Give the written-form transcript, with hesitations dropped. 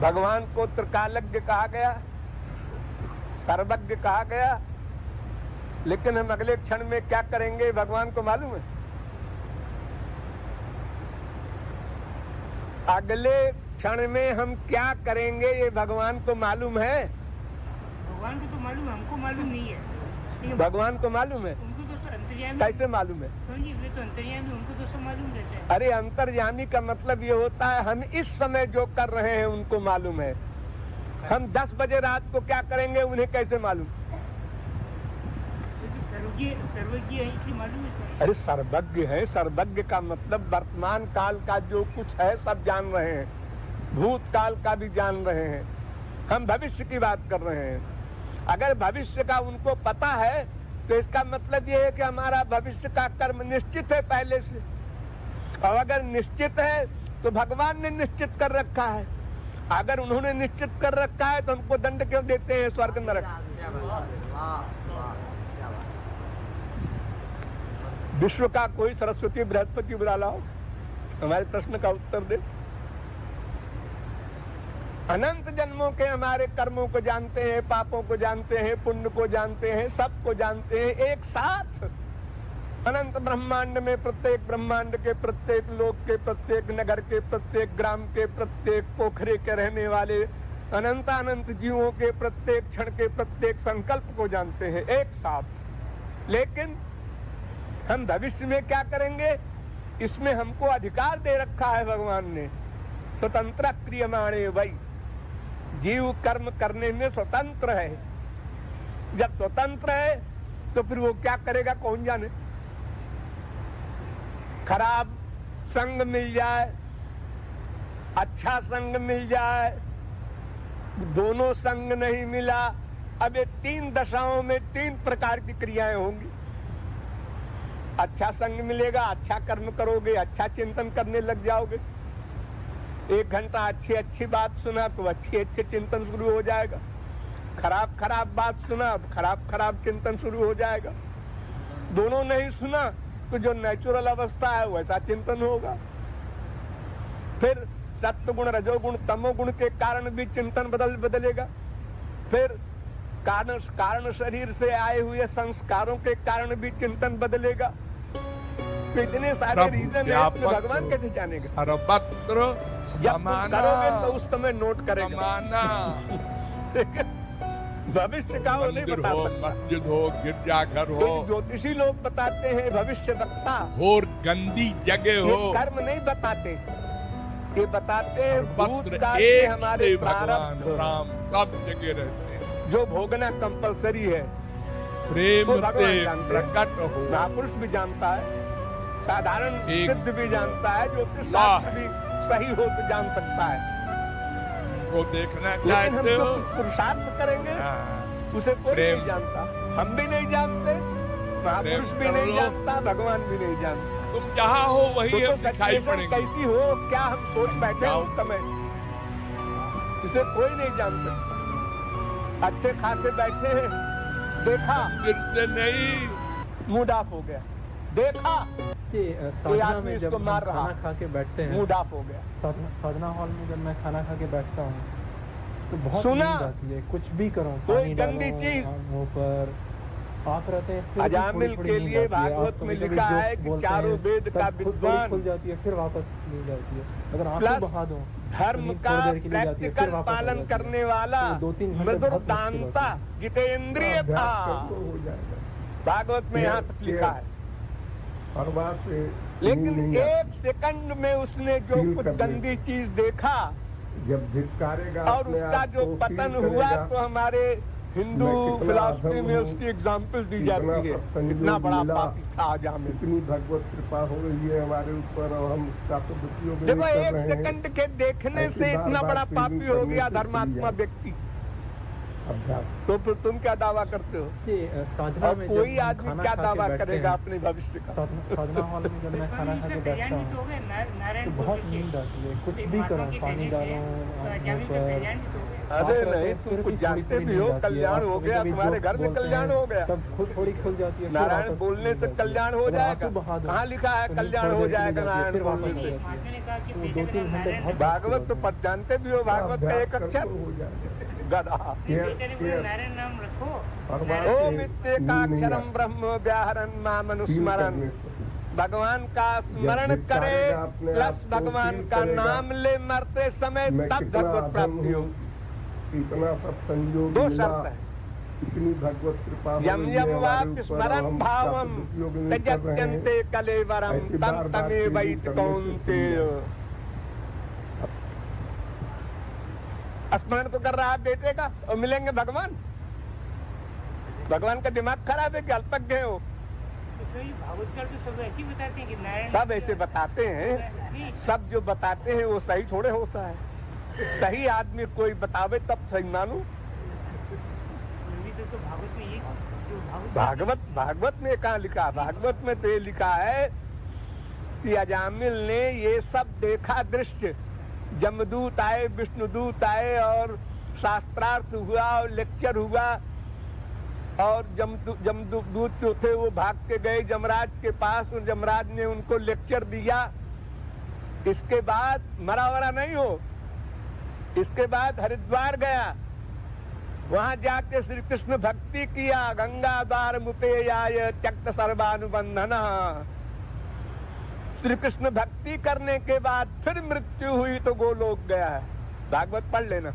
भगवान को त्रिकालज्ञ कहा गया, सर्वज्ञ कहा गया, लेकिन हम अगले क्षण में क्या करेंगे भगवान को मालूम है? अगले क्षण में हम क्या करेंगे ये भगवान को मालूम है? भगवान को तो मालूम है, हमको मालूम नहीं है। भगवान को मालूम है। उनको तो अंतर्यामी। कैसे मालूम है? वे तो अंतर्यामी, उनको तो सब मालूम रहता है। अरे अंतर्यामी का मतलब ये होता है हम इस समय जो कर रहे हैं उनको मालूम है। हम 10 बजे रात को क्या करेंगे उन्हें कैसे मालूम? सर्वज्ञ है इसलिए मालूम है। अरे सर्वज्ञ है, सर्वज्ञ का मतलब वर्तमान काल का जो कुछ है सब जान रहे हैं, भूतकाल का भी जान रहे हैं। हम भविष्य की बात कर रहे हैं। अगर भविष्य का उनको पता है तो इसका मतलब ये है कि हमारा भविष्य का कर्म निश्चित है पहले से, और अगर निश्चित है तो भगवान ने निश्चित कर रखा है। अगर उन्होंने निश्चित कर रखा है तो हमको दंड क्यों देते हैं स्वर्ग नरक? विश्व का कोई सरस्वती बृहस्पति बुला लाओ, हमारे प्रश्न का उत्तर दे। अनंत जन्मों के हमारे कर्मों को जानते हैं, पापों को जानते हैं, पुण्य को जानते हैं, सबको जानते हैं एक साथ। अनंत ब्रह्मांड में प्रत्येक ब्रह्मांड के प्रत्येक लोक के प्रत्येक नगर के प्रत्येक ग्राम के प्रत्येक पोखरे के रहने वाले अनंत अनंत जीवों के प्रत्येक क्षण के प्रत्येक संकल्प को जानते हैं एक साथ। लेकिन हम भविष्य में क्या करेंगे इसमें हमको अधिकार दे रखा है भगवान ने। स्वतंत्र क्रियमाणे वही, जीव कर्म करने में स्वतंत्र है। जब स्वतंत्र है तो फिर वो क्या करेगा कौन जाने। खराब संग मिल जाए, अच्छा संग मिल जाए, दोनों संग नहीं मिला, अब ये 3 दशाओं में 3 प्रकार की क्रियाएं होंगी। अच्छा संग मिलेगा, अच्छा कर्म करोगे, अच्छा चिंतन करने लग जाओगे। 1 घंटा अच्छी बात सुना तो अच्छे चिंतन शुरू हो जाएगा। खराब बात सुना तो खराब चिंतन शुरू हो जाएगा। दोनों नहीं सुना तो जो नेचुरल अवस्था है वैसा चिंतन होगा। फिर सत्वगुण रजोगुण तमोगुण के कारण भी चिंतन बदलेगा। फिर कारण शरीर से आए हुए संस्कारों के कारण भी चिंतन बदलेगा। तो इतने सारे रीजन है, तो भगवान कैसे जानेगा? सर्वत्र समाना, करोगे तो उस समय नोट करेगा। समाना। भविष्य का वो नहीं बता सकता। मस्जिद हो, गिरजाघर हो, ज्योतिषी लोग बताते हैं भविष्य वक्ता, और गंदी जगह हो, कर्म नहीं बताते, ये बताते हैं भूतकाल एक के हमारे से भगवान प्रारब्ध राम सब जगह रहते हैं। जो भोगना कंपलसरी है, प्रेम वो भगवान से जानते हैं। प्रकट हो, महापुरुष भी जानता है, साधारण एक सिद्ध भी जानता है, ज्योतिष शास्त्र भी सही हो तो जान सकता है। को देखना लेकिन हम चाहते जो हो, पुरुषार्थ करेंगे उसे कोई प्रेम। नहीं जानता। हम भी नहीं जानते, महापुरुष भी नहीं जानता, भगवान भी नहीं जानता। तुम जहाँ हो वही तो अब दिखाई सिचुएशन पड़ेगी। कैसी हो क्या हम सोच बैठे उस समय, इसे कोई नहीं जान सकता। अच्छे खासे बैठे हैं, देखा फिर से नहीं, मूड ऑफ हो गया, देखा कोई आदमी इसको मार रहा, खाना खा के बैठते हैं, मूड ऑफ हो गया। साधना हॉल में जब मैं खाना खा के बैठता हूँ तो बहुत सुना, नींद आती है। कुछ भी करो, कोई पानी गंदी डालो चीज। मुंह पर, आप रहते हैं फिर भी अजामिल थोड़ी-थोड़ी के नींद लिए आती है। भागवत आप में कभी-कभी लिखा जोक है कि बोलते चारों हैं, वेद का तब खुद विद्वान खुल जाती है, फिर वापस नींद आती है। अगर आंखें प्लस बहा दो, धर्म नींद का थोड़ी देर के लिए जाती है, फिर प्रैक्टिकल वापस आ पालन जाती है। करने वाला तो 2-3 घंटे मधुर बहुत मुश्किल होता दानता है। जितेंद्रिय था, हो जाएगा। भागवत में यहाँ तक लिखा है। और बात से लेकिन 1 सेकंड में उसने जो फील कुछ करने गंदी चीज देखा जब धिक्कारेगा और अपने उसका आप जो को पतन फील हुआ करेगा, तो हमारे हिंदू मैं कितना फिलॉसफी अधम में हूँ, उसकी एग्जाम्पल दी कितना जाती है। सत्संग इतना बड़ा मिला, पापी था आजामिल। इतनी भगवत कृपा हो रही है हमारे ऊपर और हम उसका तो दुरुपयोग नहीं देखो कर 1 रहे हैं। सेकंड के देखने ऐसी से इतना बार-बार बड़ा फीलिंग पापी हो करने गया से धर्मात्मा चली व्यक्ति, अभ्यास। तो फिर तुम क्या दावा करते हो? जी, साधना और में कोई जब हम आदमी खाना क्या खा के दावा बैठते करेगा हैं, अपने भविष्य का? साधना हॉल में जब मैं खाना खा के बैठता हूँ तो बहुत नींद आती है। कुछ भी करो, पानी डालो मुंह पर, अरे रहते नहीं, हैं, तुम फिर कुछ भी जानते थोड़ी भी हो, नींद आती है। कल्याण आप हो गया, कभी-कभी तुम्हारे जोक घर में बोलते कल्याण हैं, हो गया। तब खुद थोड़ी खुल जाती है, फिर नारायण वापस बोलने नींद से आती है। कल्याण हो अगर जाएगा। आंसू बहा दो, कहाँ लिखा है तो नींद कल्याण थोड़ी हो देर जाएगा चली जाती है, नारायण फिर वापस बोलने आ से? जाती है। मास्टर ने कहा कि वो बेटे 2-3 का घंटे नारायण बहुत भागवत तो मुश्किल पढ़ जानते भी हो, भागवत का एक अक्षर हो जाएगा। गधा। बेटे ने बोला नारायण नाम रखो। भगवान ओम से इत्येकाक्षरम नींद ब्रह्म व्याहरन माम नहीं अनुस्मरन। करने से। भगवान का स्मरण जब करे विचारेगा अपने आप प्लस को, भगवान फील का करेगा, नाम ले मरते समय मैं तब कितना भगवत अधम प्राप्ति हूँ, हो। इतना सब संयोग दो मिला, शर्त है। इतनी भगवत कृपा हो यम रही यम है वा हमारे ऊपर, स्मरण हम भावम इसका सदुपयोग नहीं कर रहे हैं। त्यजत्यन्ते कलेवरम ऐसी तम बार-बार तमे चीजें वैत करने से कौन्तेय। स्मरण तो कर रहा है बेटे का, और मिलेंगे भगवान। भगवान का दिमाग खराब है कि अल्पज्ञ हो? तो ये भागवतकार तो सब ऐसे ही बताते हैं कि नारायण सब ऐसे बताते हैं, सब जो बताते हैं वो सही थोड़े होता है। सही आदमी कोई बतावे तब सही मानू। तो भागवत में ये जो भागवत में कहाँ लिखा? भागवत में तो ये लिखा है कि अजामिल ने ये सब देखा दृश्य, जमदूत आए, विष्णुदूत आए और शास्त्रार्थ हुआ और लेक्चर हुआ, और जमदूत जो थे वो भाग के गए जमराज के पास, और जमराज ने उनको लेक्चर दिया। इसके बाद मरा वरा नहीं हो, इसके बाद हरिद्वार गया, वहां जाके श्री कृष्ण भक्ति किया, गंगा द्वार मुपेयाय त्यक्त सर्वानुबंधन। श्री कृष्ण भक्ति करने के बाद फिर मृत्यु हुई तो गोलोक गया है। भागवत पढ़ लेना।